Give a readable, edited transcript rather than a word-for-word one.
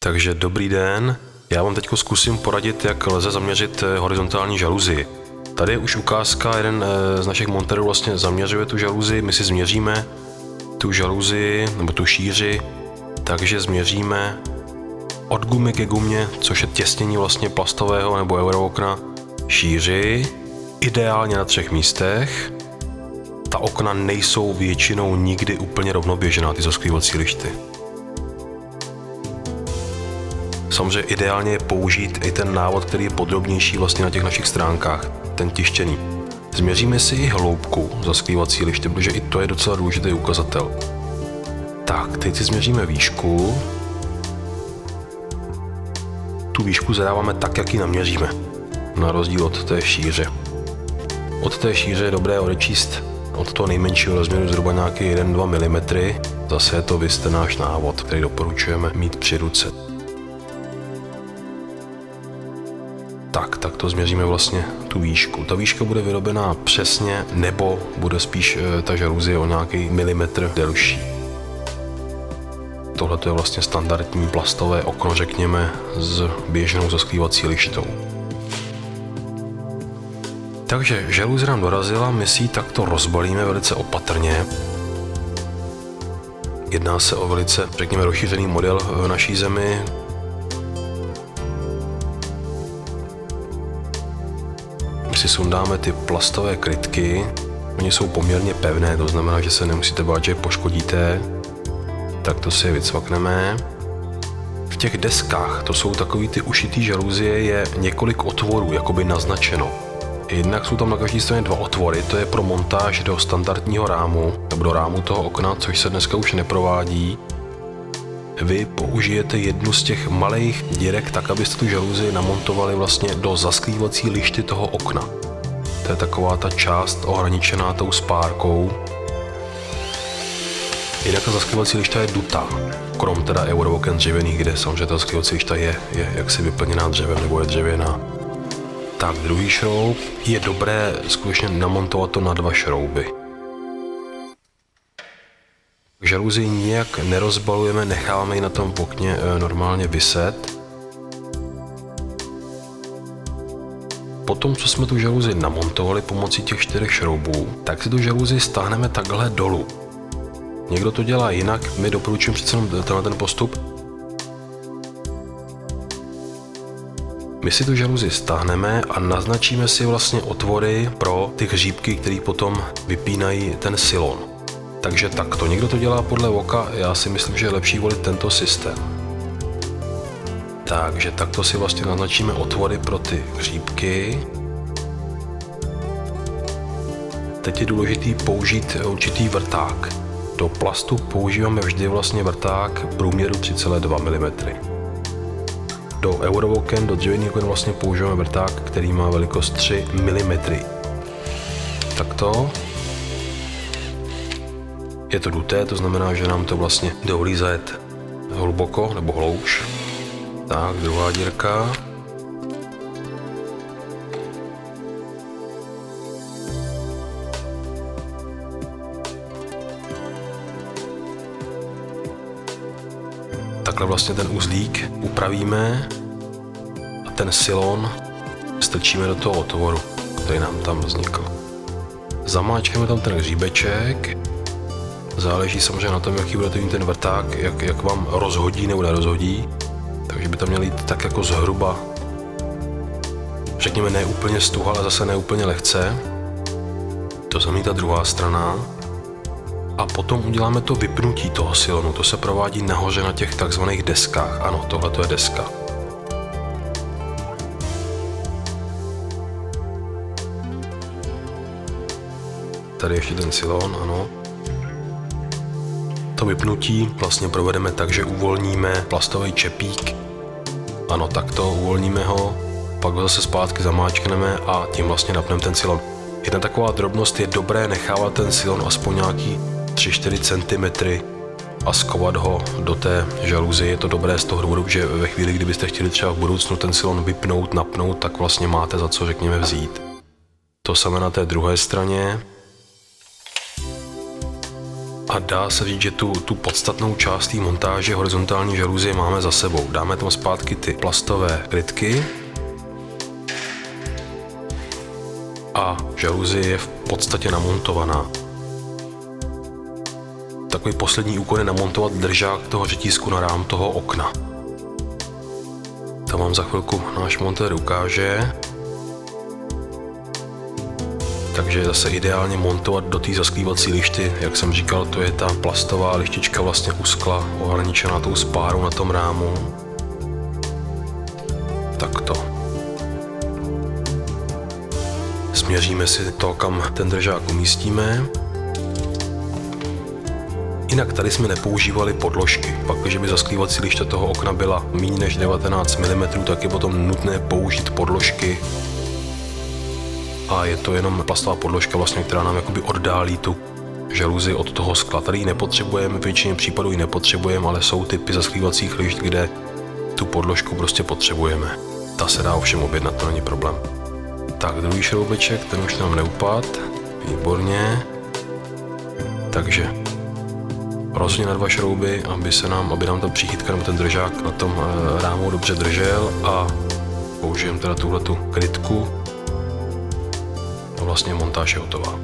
Takže dobrý den, já vám teď zkusím poradit, jak lze zaměřit horizontální žaluzii. Tady je už ukázka, jeden z našich montérů vlastně zaměřuje tu žaluzii, my si změříme tu žaluzii nebo tu šíři, takže změříme od gumy ke gumě, což je těsnění vlastně plastového nebo eurookna, šíři, ideálně na 3 místech. Ta okna nejsou většinou nikdy úplně rovnoběžná, ty zasklívací lišty. Samozřejmě ideálně je použít i ten návod, který je podrobnější vlastně na těch našich stránkách, ten tištěný. Změříme si i hloubku zasklívací liště, protože i to je docela důležitý ukazatel. Tak, teď si změříme výšku. Tu výšku zadáváme tak, jak ji naměříme, na rozdíl od té šíře. Od té šíře je dobré odečíst od toho nejmenšího rozměru zhruba nějaký 1-2 mm. Zase je to ten náš návod, který doporučujeme mít při ruce. Tak to změříme vlastně tu výšku. Ta výška bude vyrobená přesně, nebo bude spíš ta žaluzie o nějaký milimetr delší. Tohle je vlastně standardní plastové okno, řekněme, s běžnou zasklívací lištou. Takže žaluzie nám dorazila, my si ji takto rozbalíme velice opatrně. Jedná se o velice, řekněme, rozšířený model v naší zemi. My si sundáme ty plastové krytky, oni jsou poměrně pevné, to znamená, že se nemusíte bát, že je poškodíte. Tak to si je vycvakneme. V těch deskách, to jsou takový ty ušitý žaluzie, je několik otvorů, jakoby naznačeno. Jednak jsou tam na každé straně 2 otvory, to je pro montáž do standardního rámu, nebo do rámu toho okna, což se dneska už neprovádí. Vy použijete jednu z těch malých dírek tak, abyste tu žaluzii namontovali vlastně do zasklívací lišty toho okna. To je taková ta část ohraničená tou spárkou. Jinak ta zasklívací lišta je dutá, krom teda eurooken dřevěných, kde samozřejmě ta zasklívací lišta je jaksi vyplněná dřevem nebo je dřevěná. Tak druhý šroub, je dobré skutečně namontovat to na 2 šrouby. Žaluzii nijak nerozbalujeme, necháváme ji na tom okně normálně viset. Potom, co jsme tu žaluzii namontovali pomocí těch 4 šroubů, tak si tu žaluzii stáhneme takhle dolů. Někdo to dělá jinak, my doporučujeme přece jenom ten postup. My si tu žaluzii stáhneme a naznačíme si vlastně otvory pro ty hříbky, které potom vypínají ten silon. Takže takto. Někdo to dělá podle oka, já si myslím, že je lepší volit tento systém. Takže takto si vlastně naznačíme otvory pro ty hříbky. Teď je důležitý použít určitý vrták. Do plastu používáme vždy vlastně vrták průměru 3,2 mm. Do eurooken, do dřevěných oken vlastně používáme vrták, který má velikost 3 mm. Takto. Je to duté, to znamená, že nám to vlastně dovolí zajet hluboko nebo hlouš. Tak, druhá dírka. Takhle vlastně ten uzlík upravíme a ten silon strčíme do toho otvoru, který nám tam vznikl. Zamáčkneme tam ten hříbeček. Záleží samozřejmě na tom, jaký budete mít ten vrták, jak vám rozhodí nebo nerozhodí. Takže by tam měl jít tak jako zhruba, řekněme, ne úplně stuha, ale zase ne úplně lehce. To znamená ta druhá strana. A potom uděláme to vypnutí toho silonu. To se provádí nahoře na těch takzvaných deskách. Ano, tohle to je deska. Tady ještě ten silon, ano. To vypnutí vlastně provedeme tak, že uvolníme plastový čepík. Ano, takto uvolníme ho, pak ho zase zpátky zamáčkneme a tím vlastně napneme ten silon. Jedna taková drobnost, je dobré nechávat ten silon aspoň nějaký 3-4 cm a skovat ho do té žaluzie. Je to dobré z toho důvodu, že ve chvíli, kdybyste chtěli třeba v budoucnu ten silon vypnout, napnout, tak vlastně máte za co, řekněme, vzít. To samé na té druhé straně. A dá se říct, že tu podstatnou část té montáže horizontální žaluzie máme za sebou. Dáme tam zpátky ty plastové krytky a žaluzie je v podstatě namontovaná. Takový poslední úkol je namontovat držák toho řetízku na rám toho okna. To vám za chvilku náš montér ukáže. Takže je zase ideálně montovat do té zasklívací lišty, jak jsem říkal, to je ta plastová lištička vlastně u skla, ohraničená tou spárou na tom rámu. Takto. Směříme si to, kam ten držák umístíme. Jinak tady jsme nepoužívali podložky. Pak, když by zasklívací lišta toho okna byla méně než 19 mm, tak je potom nutné použít podložky. A je to jenom plastová podložka, vlastně, která nám jakoby oddálí tu žaluzi od toho skla. Tady ji nepotřebujeme, v většině případů ji nepotřebujeme, ale jsou typy zasklívacích lišt, kde tu podložku prostě potřebujeme. Ta se dá ovšem objednat, to není problém. Tak, druhý šroubeček, ten už nám neupadl. Výborně. Takže rozhodně na 2 šrouby, aby nám ta příchytka nebo ten držák na tom rámu dobře držel, a použijeme teda tuhletu krytku a vlastně montáž je hotová.